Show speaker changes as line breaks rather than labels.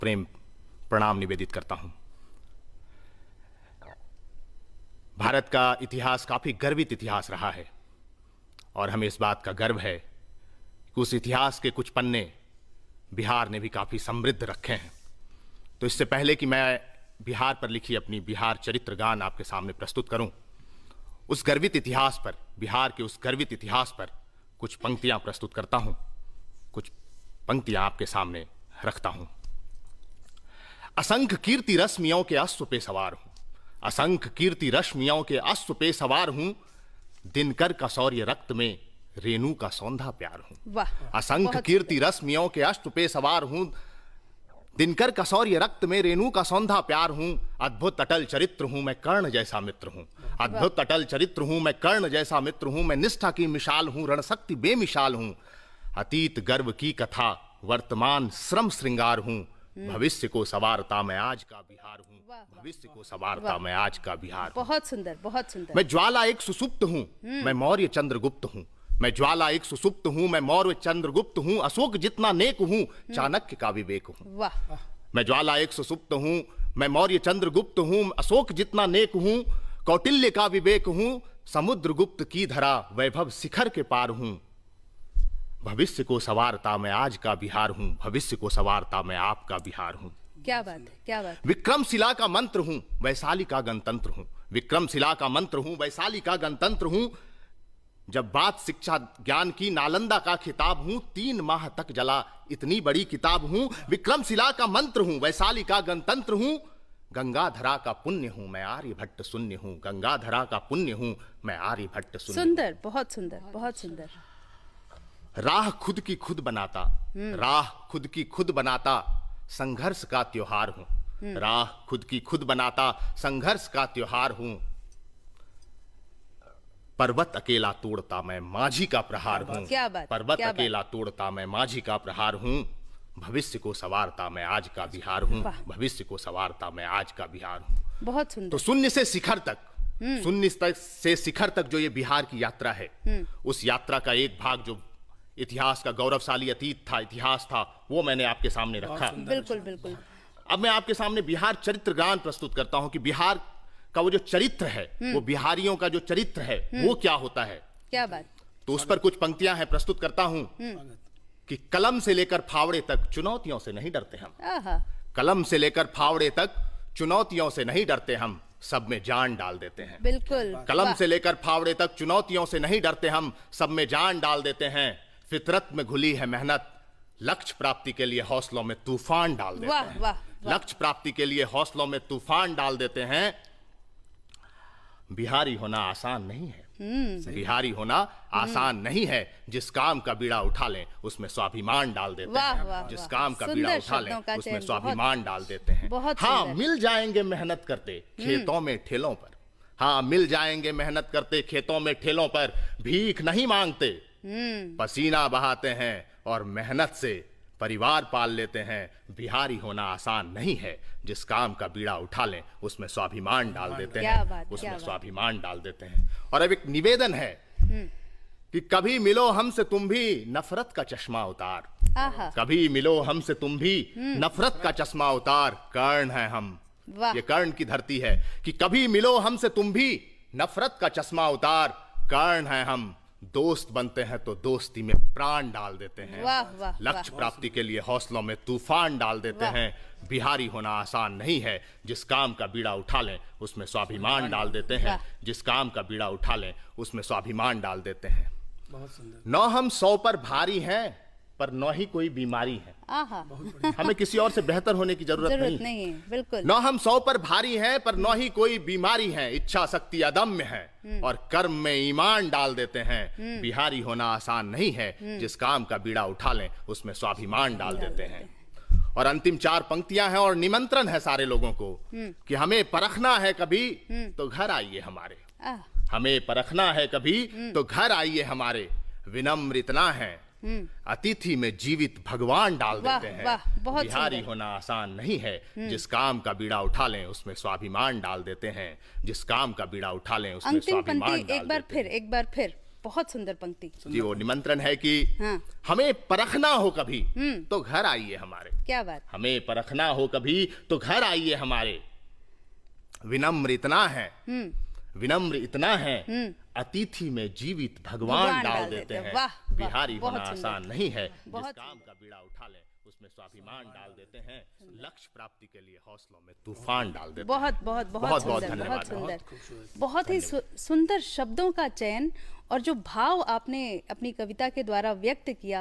प्रेम प्रणाम निवेदित करता हूं। भारत का इतिहास काफी गर्वित इतिहास रहा है और हमें इस बात का गर्व है कि उस इतिहास के कुछ पन्ने बिहार ने भी काफी समृद्ध रखे हैं। तो इससे पहले कि मैं बिहार पर लिखी अपनी बिहार चरित्र गान आपके सामने प्रस्तुत करूं, उस गर्वित इतिहास पर, बिहार के उस गर्वित इतिहास पर कुछ पंक्तियां प्रस्तुत करता हूं, कुछ पंक्तियां आपके सामने रखता हूं। असंख्य कीर्ति रश्मियों के अश्व पे सवार हूं, असंख्य कीर्ति रश्मियों के अश्व पे सवार हूं, दिनकर का शौर्य रक्त में रेणु का सौंधा प्यार हूं। असंख्य कीर्ति रश्मियों के अश्व पे सवार हूं, दिनकर का शौर्य रक्त में रेणु का सौंधा प्यार हूं। अद्भुत अटल चरित्र हूं मैं, कर्ण जैसा मित्र हूं। अद्भुत अटल चरित्र हूं मैं, कर्ण जैसा मित्र हूं। मैं निष्ठा की मिसाल हूं, रणशक्ति बेमिसाल हूं। अतीत गर्व की कथा, वर्तमान श्रम श्रृंगार हूं। भविष्य को सवारता मैं आज का बिहार हूं। भविष्य को सवारता मैं आज का बिहार हूं।
बहुत सुंदर, बहुत सुंदर।
मैं ज्वाला एक सुसुप्त हूं, मैं मौर्य चंद्रगुप्त हूं। मैं ज्वाला एक सुसुप्त हूं, मैं मौर्य चंद्रगुप्त हूं। अशोक जितना नेक हूं, चाणक्य का विवेक हूं।
वाह।
मैं ज्वाला एक सुसुप्त हूं, मैं मौर्य चंद्रगुप्त हूं। अशोक जितना नेक हूं, कौटिल्य का विवेक हूं। समुद्रगुप्त की धरा वैभव शिखर के पार हूं। भविष्य को सवारता मैं आज का बिहार हूं। भविष्य को सवारता मैं आपका बिहार हूं।
क्या बात है, क्या बात।
विक्रमशिला का मंत्र हूं, वैशाली का गणतंत्र हूं। विक्रमशिला का मंत्र हूं, वैशाली का गणतंत्र हूं। जब बात शिक्षा ज्ञान की, नालंदा का खिताब हूं। 3 माह तक जला इतनी बड़ी किताब हूं। विक्रमशिला का मंत्र हूं, वैशाली का गणतंत्र हूं। गंगाधरा का पुण्य हूं, मैं आर्यभट्ट शून्य हूं। गंगाधरा का पुण्य हूं, मैं आर्यभट्ट शून्य।
सुंदर, बहुत सुंदर, बहुत सुंदर।
राह खुद की खुद बनाता, राह खुद की खुद बनाता, संघर्ष का त्योहार हूं। राह खुद की खुद बनाता, संघर्ष का त्योहार हूं। पर्वत अकेला तोड़ता मैं माझी का प्रहार हूं।
क्या बात,
पर्वत
क्या
अकेला तोड़ता मैं माझी का प्रहार हूं। भविष्य को सवारता मैं आज का बिहार हूं। भविष्य को सवारता मैं आज का बिहार हूं।
बहुत सुंदर।
तो शून्य से शिखर तक, शून्य से शिखर तक जो ये बिहार की यात्रा है, उस यात्रा का एक भाग जो इतिहास का गौरवशाली अतीत था, इतिहास था, वो मैंने आपके सामने रखा।
बिल्कुल बिल्कुल।
अब मैं आपके सामने बिहार चरित्र गान प्रस्तुत करता हूं कि बिहार का वो जो चरित्र है, वो बिहारियों का जो चरित्र है, वो क्या होता है।
क्या बात।
तो उस पर कुछ पंक्तियां हैं, प्रस्तुत करता हूं कि कलम से लेकर फावड़े तक चुनौतियों से नहीं डरते हम। कलम से लेकर फावड़े तक चुनौतियों से नहीं डरते हम, सब में जान डाल देते हैं।
बिल्कुल।
कलम से लेकर फावड़े तक चुनौतियों से नहीं डरते हम, सब में जान डाल देते हैं। फितरत में घुली है मेहनत, लक्ष्य प्राप्ति के लिए हौसलों में तूफान डाल देते हैं।
वाह, वाह।
लक्ष्य प्राप्ति के लिए हौसलों में तूफान डाल देते हैं। बिहारी होना आसान नहीं है। बिहारी होना आसान नहीं है। जिस काम का बीड़ा उठा लें, उसमें स्वाभिमान डाल देते हैं। जिस काम का बीड़ा उठा लें, उसमें स्वाभिमान डाल देते हैं। हाँ, मिल जाएंगे मेहनत करते खेतों में ठेलों पर। हाँ, मिल जाएंगे मेहनत करते खेतों में ठेलों पर। भीख नहीं मांगते, पसीना बहाते हैं और मेहनत से परिवार पाल लेते हैं। बिहारी होना आसान नहीं है। जिस काम का बीड़ा उठा लें, उसमें स्वाभिमान डाल देते हैं। उसमें स्वाभिमान डाल देते हैं। और अब एक निवेदन है कि कभी मिलो हमसे तुम भी, नफरत का चश्मा उतार। कभी मिलो हमसे तुम भी, नफरत का चश्मा उतार। कर्ण है हम, ये कर्ण की धरती है कि कभी मिलो हमसे तुम भी, नफरत का चश्मा उतार। कर्ण है हम, दोस्त बनते हैं तो दोस्ती में प्राण डाल देते हैं। लक्ष्य प्राप्ति के लिए हौसलों में तूफान डाल देते हैं। बिहारी होना आसान नहीं है। जिस काम का बीड़ा उठा लें, उसमें स्वाभिमान डाल देते हैं। जिस काम का बीड़ा उठा लें, उसमें स्वाभिमान डाल देते हैं।
बहुत सुंदर।
न हम 100 पर भारी हैं, पर न ही कोई बीमारी है। हमें किसी और से बेहतर होने की जरूरत नहीं है।
बिल्कुल।
न हम 100 पर भारी हैं, पर न ही कोई बीमारी है। इच्छा शक्ति अदम्य है और कर्म में ईमान डाल देते हैं। बिहारी होना आसान नहीं है। जिस काम का बीड़ा उठा लें, उसमें स्वाभिमान डाल देते हैं। और अंतिम 4 पंक्तियां हैं और निमंत्रण है सारे लोगों को कि हमें परखना है कभी तो घर आइए हमारे। हमें परखना है कभी तो घर आइए हमारे। विनम्र इतना है, अतिथि में जीवित भगवान डाल देते हैं। बिहारी होना आसान नहीं है। जिस काम का बीड़ा उठा लें, उसमें स्वाभिमान डाल देते हैं। जिस काम का बीड़ा उठा लें, उसमें स्वाभिमान डाल देते हैं।
एक बार फिर बहुत सुंदर पंक्ति।
जी, वो निमंत्रण है कि
हाँ।
हमें परखना हो कभी तो घर आइए हमारे।
क्या बात।
हमें परखना हो कभी तो घर आइए हमारे। विनम्र इतना है, विनम्र इतना है, अतिथि में जीवित भगवान डाल देते हैं। बिहारी होना आसान नहीं है, जिस काम का बीड़ा उठा ले उसमें स्वाभिमान डाल देते हैं, लक्ष्य प्राप्ति के लिए हौसलों में तूफान डाल देते हैं।
बहुत बहुत बहुत सुंदर, बहुत सुंदर, बहुत ही सुंदर शब्दों का चयन और जो भाव आपने अपनी कविता के द्वारा व्यक्त किया।